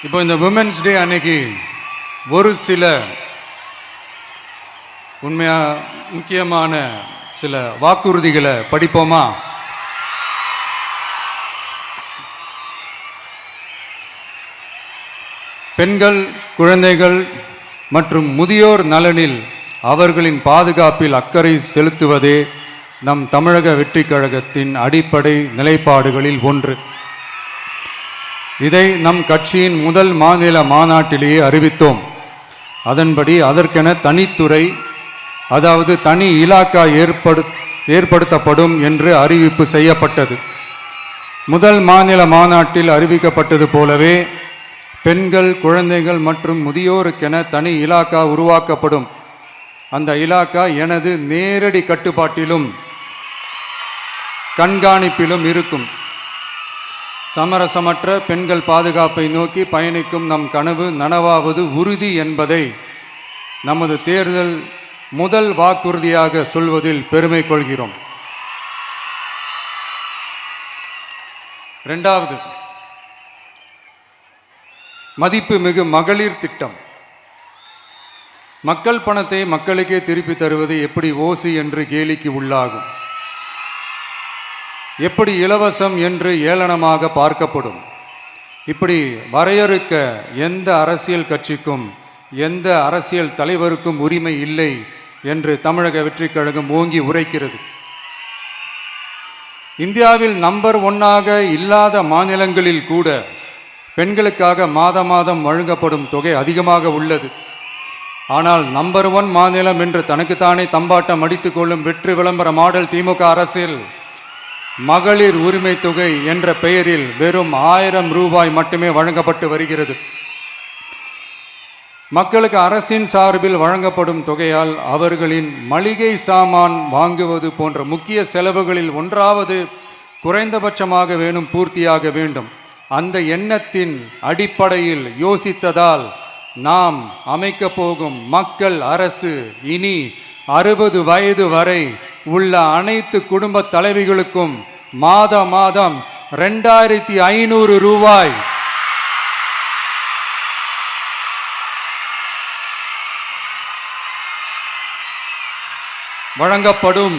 இப்போ இந்த women's day அன்னைக்கு ஒரு சில முக்கியமான சில வாக்குறுதிகளை படிப்போமா? பெண்கள், குழந்தைகள் மற்றும் முதியோர் நலனில் அவர்களின் பாதுகாப்பில் அக்கறை செலுத்துவதே நம் தமிழக வெற்றிக் கழகத்தின் அடிப்படை நிலைப்பாடுகளில் ஒன்று. இதை நம் கட்சியின் முதல் மாநில மாநாட்டிலேயே அறிவித்தோம். அதன்படி அதற்கென தனித்துறை, அதாவது தனி இலாக்கா ஏற்படுத்தப்படும் என்று அறிவிப்பு செய்யப்பட்டது. முதல் மாநில மாநாட்டில் அறிவிக்கப்பட்டது போலவே பெண்கள், குழந்தைகள் மற்றும் முதியோருக்கென தனி இலாக்கா உருவாக்கப்படும். அந்த இலாக்கா எனது நேரடி கட்டுப்பாட்டிலும் கண்காணிப்பிலும் இருக்கும். சமரசமற்ற பெண்கள் பாதுகாப்பை நோக்கி பயணிக்கும் நம் கனவு நனவாவது உறுதி என்பதை நமது தேர்தல் முதல் வாக்குறுதியாக சொல்வதில் பெருமை கொள்கிறோம். இரண்டாவது, மதிப்புமிகு மகளிர் திட்டம். மக்கள் பணத்தை மக்களுக்கே திருப்பி தருவது எப்படி ஓசி என்று கேலிக்கு உள்ளாகும், எப்படி இலவசம் என்று ஏளனமாக பார்க்கப்படும். இப்படி வரையறுக்க எந்த அரசியல் கட்சிக்கும் எந்த அரசியல் தலைவருக்கும் உரிமை இல்லை என்று தமிழக வெற்றிக் கழகம் ஓங்கி உரைக்கிறது. இந்தியாவில் நம்பர் 1 இல்லாத மாநிலங்களில் கூட பெண்களுக்காக மாதம் வழங்கப்படும் தொகை அதிகமாக உள்ளது. ஆனால் நம்பர் 1 மாநிலம் என்று தனக்குத்தானே தம்பாட்டம் அடித்துக் கொள்ளும் வெற்றி விளம்பர மாடல் திமுக அரசில் மகளிர் உரிமை தொகை என்ற பெயரில் வெறும் 1000 ரூபாய் மட்டுமே வழங்கப்பட்டு வருகிறது. மக்களுக்கு அரசின் சார்பில் வழங்கப்படும் தொகையால் அவர்களின் மளிகை சாமான் வாங்குவது போன்ற முக்கிய செலவுகளில் ஒன்றாவது குறைந்தபட்சமாக வேணும் பூர்த்தியாக வேண்டும். அந்த எண்ணத்தின் அடிப்படையில் யோசித்ததால் நாம் அமைக்க போகும் மக்கள் அரசு இனி 60 வயது வரை உள்ள அனைத்து குடும்ப தலைவிகளுக்கும் மாதம் 2500 ரூபாய் வழங்கப்படும்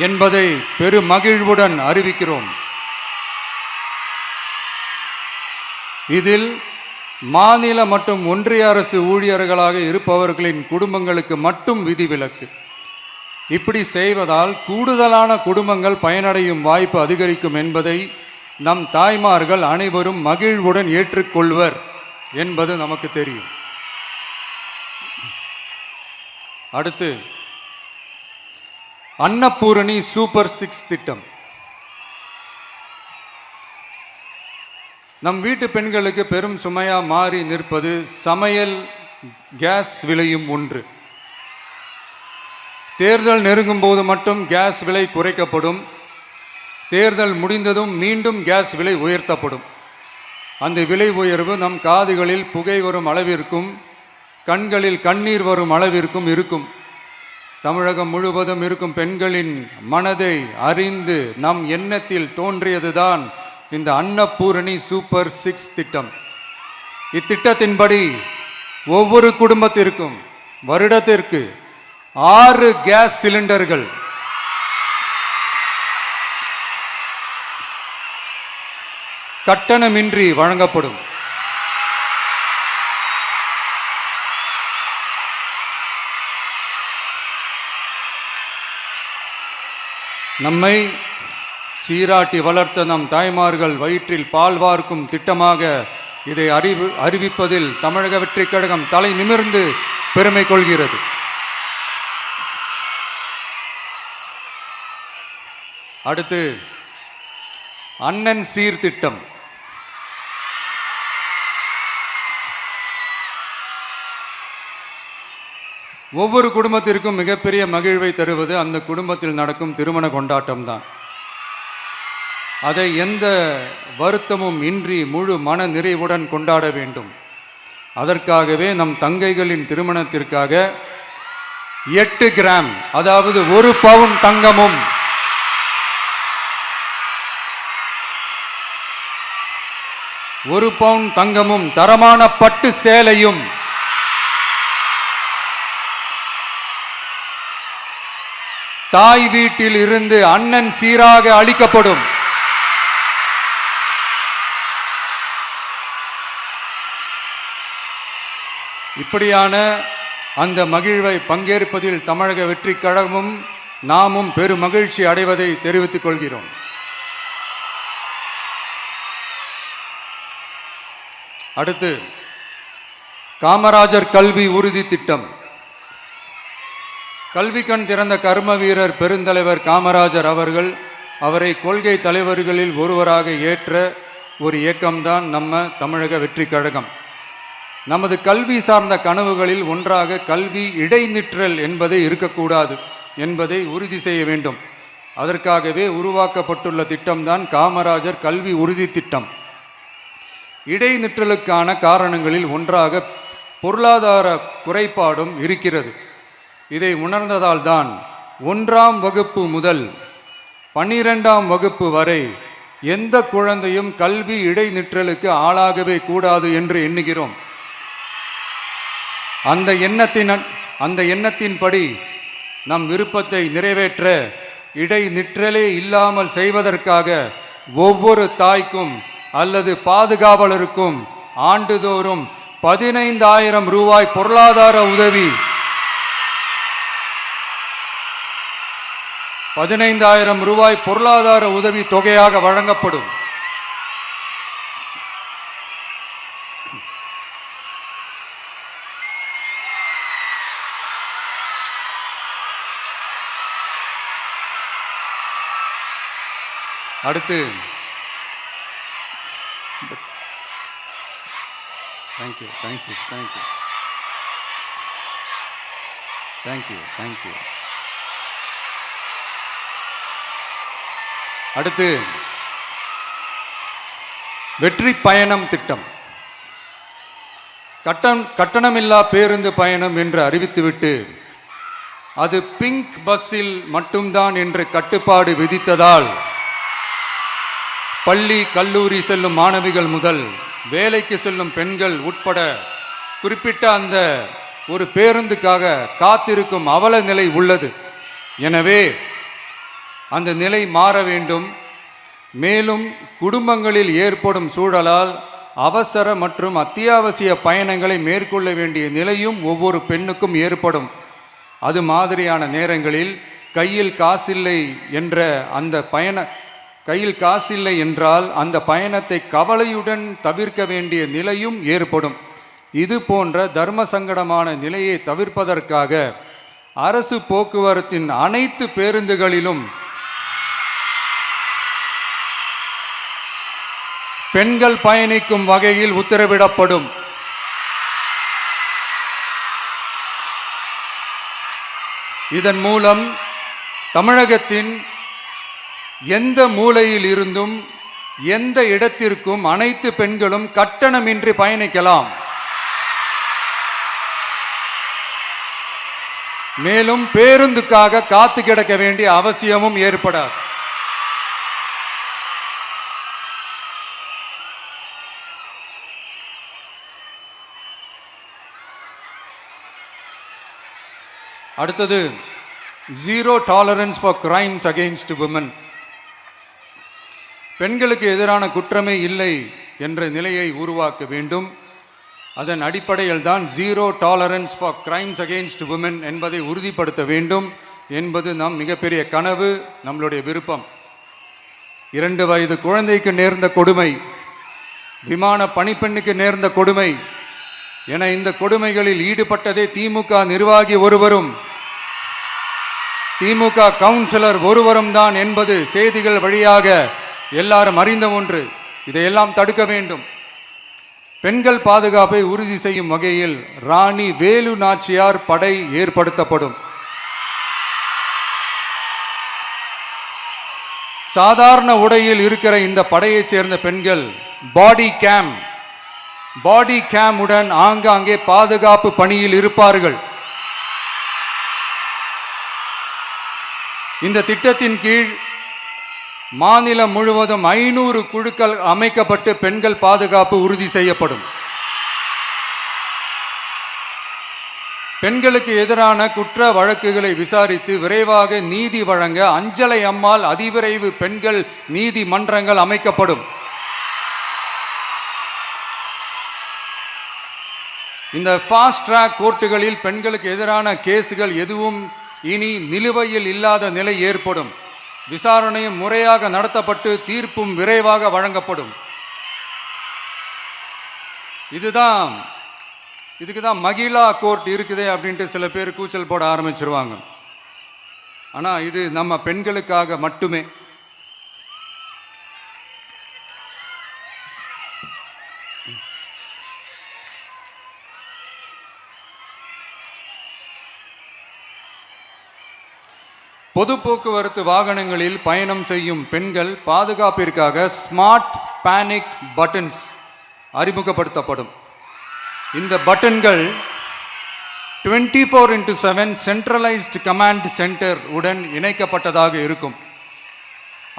என்பதை பெருமகிழ்வுடன் அறிவிக்கிறோம். இதில் மாநில மற்றும் ஒன்றிய அரசு ஊழியர்களாக இருப்பவர்களின் குடும்பங்களுக்கு மட்டும் விதிவிலக்கு. இப்படி செய்வதால் கூடுதலான குடும்பங்கள் பயனடையும் வாய்ப்பு அதிகரிக்கும் என்பதை நம் தாய்மார்கள் அனைவரும் மகிழ்வுடன் ஏற்றுக்கொள்வர் என்பது நமக்கு தெரியும். அடுத்து, அன்னபூரணி சூப்பர் 6 திட்டம். நம் வீட்டு பெண்களுக்கு பெரும் சுமையா மாறி நிற்பது சமையல் கேஸ் விலையும் ஒன்று. தேர்தல் நெருங்கும் போது மட்டும் கேஸ் விலை குறைக்கப்படும். தேர்தல் முடிந்ததும் மீண்டும் கேஸ் விலை உயர்த்தப்படும். அந்த விலை உயர்வு நம் காதுகளில் புகை வரும் அளவிற்கும் கண்களில் கண்ணீர் வரும் அளவிற்கும் இருக்கும். தமிழகம் முழுவதும் இருக்கும் பெண்களின் மனதை அறிந்து நம் எண்ணத்தில் தோன்றியதுதான் இந்த அன்னபூரணி சூப்பர் 6 திட்டம். இத்திட்டத்தின்படி ஒவ்வொரு குடும்பத்திற்கும் வருடத்திற்கு 6 கேஸ் சிலிண்டர்கள் கட்டணமின்றி வழங்கப்படும். நம்மை சீராட்டி வளர்த்த நம் தாய்மார்கள் வயிற்றில் பால் வார்க்கும் திட்டமாக இதை அறிவிப்பதில் தமிழக வெற்றிக் கழகம் தலை நிமிர்ந்து பெருமை கொள்கிறது. அடுத்து, அண்ணன் சீர்திட்டம். ஒவ்வொரு குடும்பத்திற்கும் மிகப்பெரிய மகிழ்வை தருவது அந்த குடும்பத்தில் நடக்கும் திருமண கொண்டாட்டம் தான். அதை எந்த வருத்தமும் இன்றி முழு மன நிறைவுடன் கொண்டாட வேண்டும். அதற்காகவே நம் தங்கைகளின் திருமணத்திற்காக 8 கிராம், அதாவது 1 பவுன் தங்கமும் 1 1 பவுன் தங்கமும் தரமான பட்டு சேலையும் தாய் வீட்டில் இருந்து அண்ணன் சீராக அளிக்கப்படும். இப்படியான அந்த மகிழ்வை பங்கேற்பதில் தமிழக வெற்றி கழகமும் நாமும் பெரும் மகிழ்ச்சி அடைவதை தெரிவித்துக் கொள்கிறோம். அடுத்து காமராஜர் கல்வி உறுதி திட்டம். கல்வி கண் திறந்த கர்ம வீரர் பெருந்தலைவர் காமராஜர் அவர்கள் அவரை கொள்கை தலைவர்களில் ஒருவராக ஏற்ற ஒரு இயக்கம்தான் நம்ம தமிழக வெற்றி கழகம். நமது கல்வி சார்ந்த கனவுகளில் ஒன்றாக கல்வி இடைநிற்றல் என்பதை இருக்கக்கூடாது என்பதை உறுதி செய்ய வேண்டும். அதற்காகவே உருவாக்கப்பட்டுள்ள திட்டம்தான் காமராஜர் கல்வி உறுதி திட்டம். இடைநிற்றலுக்கான காரணங்களில் ஒன்றாக பொருளாதார குறைபாடும் இருக்கிறது. இதை உணர்ந்ததால் தான் 1ஆம் வகுப்பு முதல் 12ஆம் வகுப்பு வரை எந்த குழந்தையும் கல்வி இடைநிற்றலுக்கு ஆளாகவே கூடாது என்று எண்ணுகிறோம். அந்த எண்ணத்தின்படி நம் விருப்பத்தை நிறைவேற்ற இடைநிற்றலே இல்லாமல் செய்வதற்காக ஒவ்வொரு தாய்க்கும் அல்லது பாதுகாவலருக்கும் ஆண்டுதோறும் 15,000 ரூபாய் பொருளாதார உதவி 15,000 ரூபாய் பொருளாதார உதவி தொகையாக வழங்கப்படும். அடுத்து தேங்க்யூ. அடுத்து வெற்றி பயணம் திட்டம். கட்டணமில்லா பேருந்து பயணம் என்று அறிவித்துவிட்டு அது பிங்க் பஸ்ஸில் மட்டும்தான் என்று கட்டுப்பாடு விதித்ததால் பள்ளி கல்லூரி செல்லும் மாணவிகள் முதல் வேலைக்கு செல்லும் பெண்கள் உட்பட குறிப்பிட்ட அந்த ஒரு பேருந்துக்காக காத்திருக்கும் அவல நிலை உள்ளது. எனவே அந்த நிலை மாற வேண்டும். மேலும் குடும்பங்களில் ஏற்படும் சூழலால் அவசர மற்றும் அத்தியாவசிய பயணங்களை மேற்கொள்ள வேண்டிய நிலையும் ஒவ்வொரு பெண்ணுக்கும் ஏற்படும். அது மாதிரியான நேரங்களில் கையில் காசில்லை என்றால் அந்த பயணத்தை கவலையுடன் தவிர்க்க வேண்டிய நிலையும் ஏற்படும். இது போன்ற தர்ம சங்கடமான நிலையை தவிர்ப்பதற்காக அரசு போக்குவரத்தின் அனைத்து பேருந்துகளிலும் பெண்கள் பயணிக்கும் வகையில் உத்தரவிடப்படும். இதன் மூலம் தமிழகத்தின் எந்த மூலையில் இருந்தும் எந்த இடத்திற்கும் அனைத்து பெண்களும் கட்டணமின்றி பயணிக்கலாம். மேலும் பேருந்துக்காக காத்து கிடக்க வேண்டிய அவசியமும் ஏற்படாது. அடுத்தது zero tolerance for crimes against women. பெண்களுக்கு எதிரான குற்றமே இல்லை என்ற நிலையை உருவாக்க வேண்டும். அதன் அடிப்படையில் தான் zero tolerance for crimes against women என்பதை உறுதிப்படுத்த வேண்டும் என்பது நம் மிகப்பெரிய கனவு, நம்மளுடைய விருப்பம். 2 வயது குழந்தைக்கு நேர்ந்த கொடுமை, விமான பணிப்பெண்ணுக்கு நேர்ந்த கொடுமை என இந்த கொடுமைகளில் ஈடுபட்டதே திமுக நிர்வாகி ஒருவரும் திமுக கவுன்சிலர் ஒருவரும் தான் என்பது செய்திகள் வழியாக எல்லாரும் அறிந்த ஒன்று. இதையெல்லாம் தடுக்க வேண்டும். பெண்கள் பாதுகாப்பை உறுதி செய்யும் வகையில் ராணி வேலு நாச்சியார் படை ஏற்படுத்தப்படும். சாதாரண உடையில் இருக்கிற இந்த படையைச் சேர்ந்த பெண்கள் பாடி கேம் உடன் ஆங்காங்கே பாதுகாப்பு பணியில் இருப்பார்கள். இந்த திட்டத்தின் கீழ் மாநிலம் முழுவதும் 500 குழுக்கள் அமைக்கப்பட்டு பெண்கள் பாதுகாப்பு உறுதி செய்யப்படும். பெண்களுக்கு எதிரான குற்ற வழக்குகளை விசாரித்து விரைவாக நீதி வழங்க அஞ்சலை அம்மாள் அதிவிரைவு பெண்கள் நீதிமன்றங்கள் அமைக்கப்படும். இந்த ஃபாஸ்ட் ட்ராக் கோர்ட்டுகளில் பெண்களுக்கு எதிரான கேஸுகள் எதுவும் இனி நிலுவையில் இல்லாத நிலை ஏற்படும். விசாரணையும் முறையாக நடத்தப்பட்டு தீர்ப்பும் விரைவாக வழங்கப்படும். இதுக்கு தான் மகிழா கோர்ட் இருக்குதே அப்படின்ட்டு சில பேர் கூச்சல் போட ஆரம்பிச்சிருவாங்க. ஆனால் இது நம்ம பெண்களுக்காக மட்டுமே. பொது போக்குவரத்து வாகனங்களில் பயணம் செய்யும் பெண்கள் பாதுகாப்பிற்காக ஸ்மார்ட் பேனிக் பட்டன்ஸ் அறிமுகப்படுத்தப்படும். இந்த பட்டன்கள் 24/7 சென்ட்ரலைஸ்டு கமாண்ட் சென்டர் உடன் இணைக்கப்பட்டதாக இருக்கும்.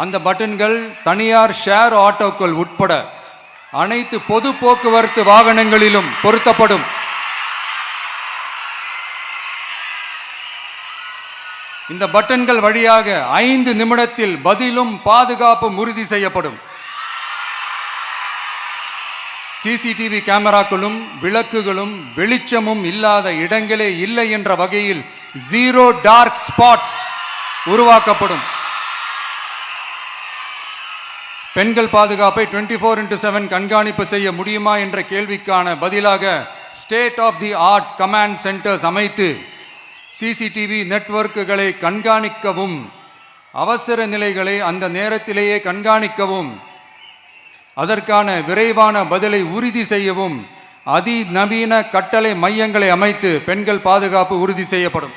அந்த பட்டன்கள் தனியார் ஷேர் ஆட்டோக்கள் உட்பட அனைத்து பொது போக்குவரத்து வாகனங்களிலும் பொருத்தப்படும். இந்த பட்டன்கள் வழியாக 5 நிமிடத்தில் பதிலும் பாதுகாப்பும் உறுதி செய்யப்படும். சிசிடிவி கேமராக்களும் விளக்குகளும் வெளிச்சமும் இல்லாத இடங்களே இல்லை என்ற வகையில் 0 டார்க் ஸ்பாட்ஸ் உருவாக்கப்படும். பெண்கள் பாதுகாப்பை 24/7 கண்காணிப்பு செய்ய முடியுமா என்ற கேள்விக்கான பதிலாக state of the art command centers அமைத்து சிசிடிவி நெட்வொர்க்குகளை கண்காணிக்கவும் அவசர நிலைகளை அந்த நேரத்திலேயே கண்காணிக்கவும் அதற்கான விரைவான பதிலை உறுதி செய்யவும் அதிநவீன கட்டளை மையங்களை அமைத்து பெண்கள் பாதுகாப்பு உறுதி செய்யப்படும்.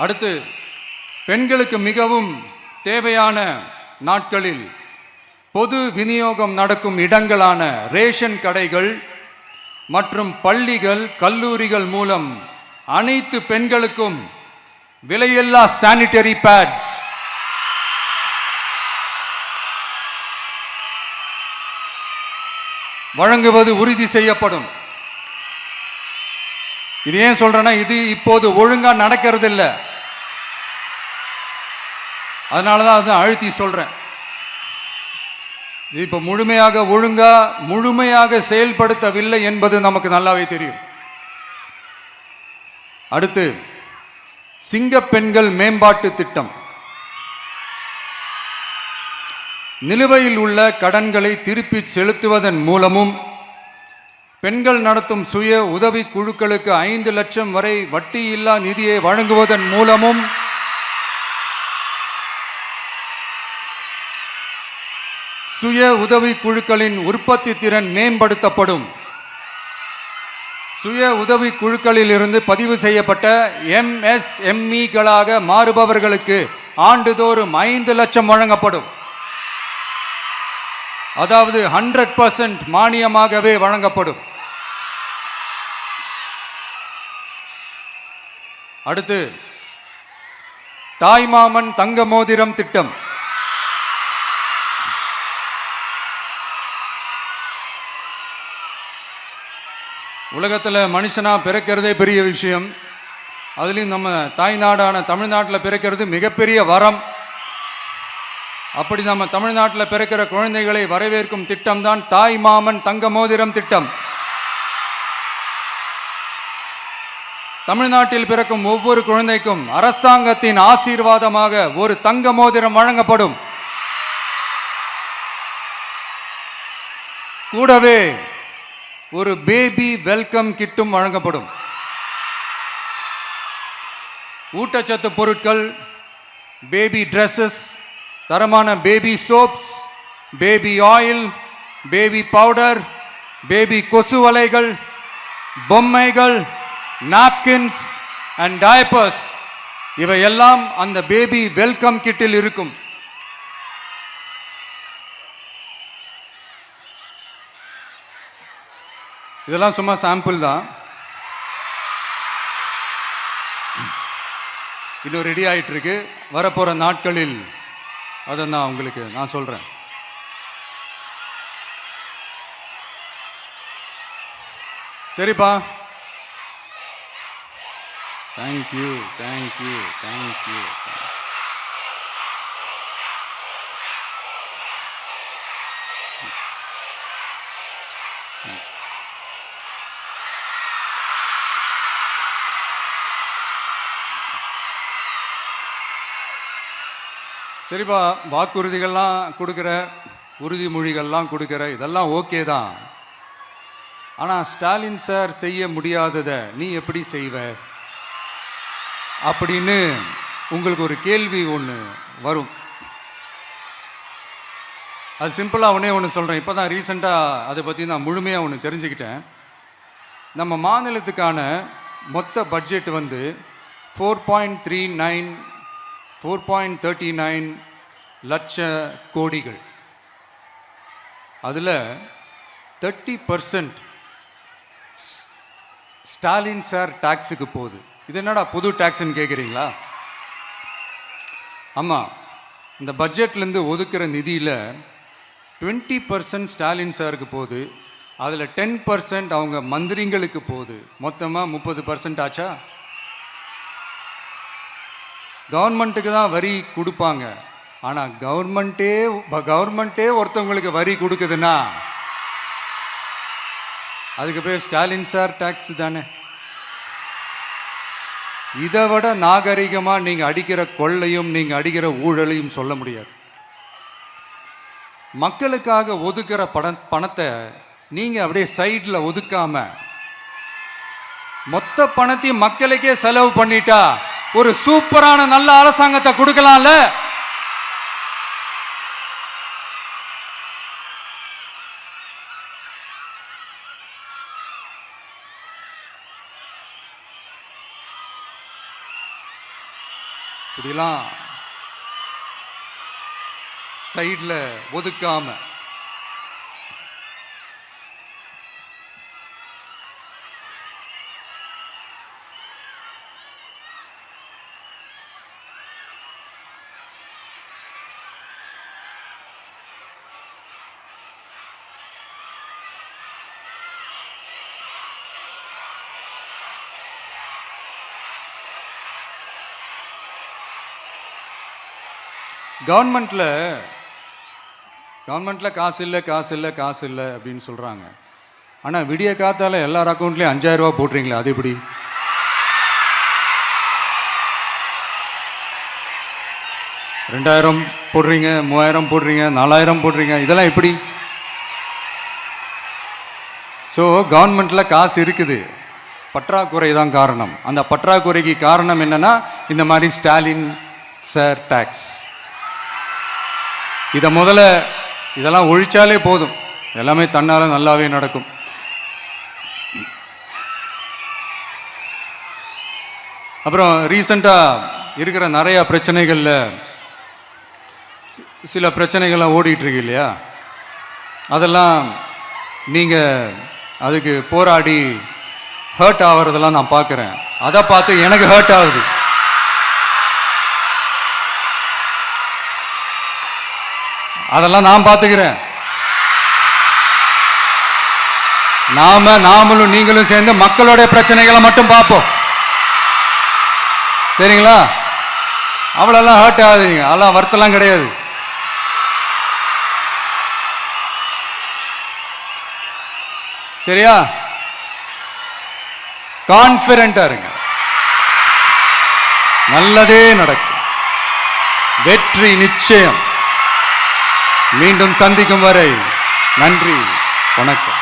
அடுத்து, பெண்களுக்கு மிகவும் தேவையான நாட்களில் பொது விநியோகம் நடக்கும் இடங்களான ரேஷன் கடைகள் மற்றும் பள்ளிகள் கல்லூரிகள் மூலம் அனைத்து பெண்களுக்கும் விலையில்லா சானிட்டரி பேட்ஸ் வழங்குவது உறுதி செய்யப்படும். இது ஏன் சொல்றேன்னா, இது இப்போது ஒழுங்கா நடக்கிறது இல்லை. அதனாலதான் அதை அழுத்தி சொல்றேன். இப்ப முழுமையாக செயல்படுத்தவில்லை என்பது நமக்கு நல்லாவே தெரியும். அடுத்து, சிங்கப்பெண்கள் மேம்பாட்டு திட்டம். நிலுவையில் உள்ள கடன்களை திருப்பி செலுத்துவதன் மூலமும் பெண்கள் நடத்தும் சுய உதவி குழுக்களுக்கு 5 லட்சம் வரை வட்டியில்லா நிதியை வழங்குவதன் மூலமும் சுய உதவி குழுக்களின் உற்பத்தி திறன் மேம்படுத்தப்படும். சுய உதவி குழுக்களில் இருந்து பதிவு செய்யப்பட்ட MSMEகளாக மாறுபவர்களுக்கு ஆண்டுதோறும் 5 லட்சம் வழங்கப்படும். அதாவது 100% மானியமாகவே வழங்கப்படும். அடுத்து, தாய்மாமன் தங்க மோதிரம் திட்டம். உலகத்தில் மனுஷனா பிறக்கிறதே பெரிய விஷயம். அதுலேயும் நம்ம தாய்நாடான தமிழ்நாட்டில் பிறக்கிறது மிகப்பெரிய வரம். அப்படி நம்ம தமிழ்நாட்டில் பிறக்கிற குழந்தைகளை வரவேற்கும் திட்டம் தான் தாய் மாமன் தங்க மோதிரம் திட்டம். தமிழ்நாட்டில் பிறக்கும் ஒவ்வொரு குழந்தைக்கும் அரசாங்கத்தின் ஆசீர்வாதமாக ஒரு தங்க மோதிரம் வழங்கப்படும். கூடவே ஒரு பேபி வெல்கம் கிட்டும் வழங்கப்படும். ஊட்டச்சத்து பொருட்கள், பேபி ட்ரெஸ்ஸஸ், தரமான baby soaps, baby oil, baby powder, baby கொசு வலைகள், பொம்மைகள், நாப்கின்ஸ் அண்ட் டயப்பர்ஸ் இவையெல்லாம் அந்த பேபி வெல்கம் கிட்டில் இருக்கும். இதெல்லாம் சும்மா சாம்பிள் தான். இன்னும் ரெடி ஆகிட்டு இருக்கு. வரப்போகிற நாட்களில் அதை நான் உங்களுக்கு நான் சொல்கிறேன். சரிப்பா, தேங்க்யூ தேங்க்யூ தேங்க்யூ. சரிப்பா, வாக்குறுதிகள்லாம் கொடுக்குற, உறுதிமொழிகள்லாம் கொடுக்குற, இதெல்லாம் ஓகே தான். ஆனால் ஸ்டாலின் சார் செய்ய முடியாததை நீ எப்படி செய்வ அப்படின்னு உங்களுக்கு ஒரு கேள்வி ஒன்று வரும். அது சிம்பிளாக ஒன்று சொல்கிறேன். இப்போ தான் ரீசெண்டாக அதை பற்றி நான் முழுமையாக ஒன்று தெரிஞ்சுக்கிட்டேன். நம்ம மாநிலத்துக்கான மொத்த பட்ஜெட் வந்து 4.39 லட்ச கோடிகள். அதில் 30% ஸ்டாலின் சார் டாக்ஸுக்கு போகுது. இது என்னடா புது டாக்ஸ்ன்னு கேட்குறீங்களா? ஆமாம், இந்த பட்ஜெட்லேருந்து ஒதுக்குற நிதியில் 20% ஸ்டாலின் சாருக்கு போகுது. அதில் 10% அவங்க மந்திரிங்களுக்கு போகுது. மொத்தமாக 30% ஆச்சா? கவர்மெண்ட்டுக்கு தான் வரி கொடுப்பாங்க. ஆனால் கவர்மெண்ட்டே ஒருத்தவங்களுக்கு வரி கொடுக்குதுன்னா அதுக்கு பேர் ஸ்டாலின் சார் டாக்ஸ் தானே. இதை விட நாகரிகமாக நீங்கள் அடிக்கிற கொள்ளையும் நீங்கள் அடிக்கிற ஊழலையும் சொல்ல முடியாது. மக்களுக்காக ஒதுக்குற பணத்தை நீங்கள் அப்படியே சைடில் ஒதுக்காம மொத்த பணத்தையும் மக்களுக்கே செலவு பண்ணிட்டா ஒரு சூப்பரான நல்ல அரசாங்கத்தை கொடுக்கலாம்ல. இப்படிலாம் சைடில் ஒதுக்காம கவர்மெண்ட்டில் காசு இல்லை அப்படின்னு சொல்கிறாங்க. ஆனால் விடிய காத்தால எல்லார் அக்கௌண்ட்லேயும் 5000 ரூபா போட்டுறீங்களா? அது எப்படி? $2000 போடுறீங்க, 3000 போடுறீங்க, 4000 போடுறீங்க, இதெல்லாம் எப்படி? ஸோ கவர்மெண்ட்டில் காசு இருக்குது, பற்றாக்குறை தான் காரணம். அந்த பற்றாக்குறைக்கு காரணம் என்னன்னா இந்த மாதிரி ஸ்டாலின் சார் டாக்ஸ். இதெல்லாம் ஒழிச்சாலே போதும், எல்லாமே தன்னால நல்லாவே நடக்கும். அப்புறம் ரீசண்டாக இருக்கிற நிறைய பிரச்சனைகளில் சில பிரச்சனைகள்லாம் ஓடிட்டு இருக்கு இல்லையா? அதெல்லாம் நீங்கள் அதுக்கு போராடி ஹர்ட் ஆகிறதெல்லாம் நான் பார்க்குறேன். அதை பார்த்து எனக்கு ஹர்ட் ஆகுது. அதெல்லாம் நான் பார்த்துக்கிறேன். நாமளும் நீங்களும் சேர்ந்து மக்களுடைய பிரச்சனைகளை மட்டும் பார்ப்போம். சரிங்களா? அவ்வளோலாம் ஹர்ட் ஆகுதுங்க, அதெல்லாம் வருத்தலாம் கிடையாது. சரியா? கான்ஃபிடென்ட்டா இருங்க, நல்லதே நடக்கும், வெற்றி நிச்சயம். மீண்டும் சந்திக்கும் வரை நன்றி, வணக்கம்.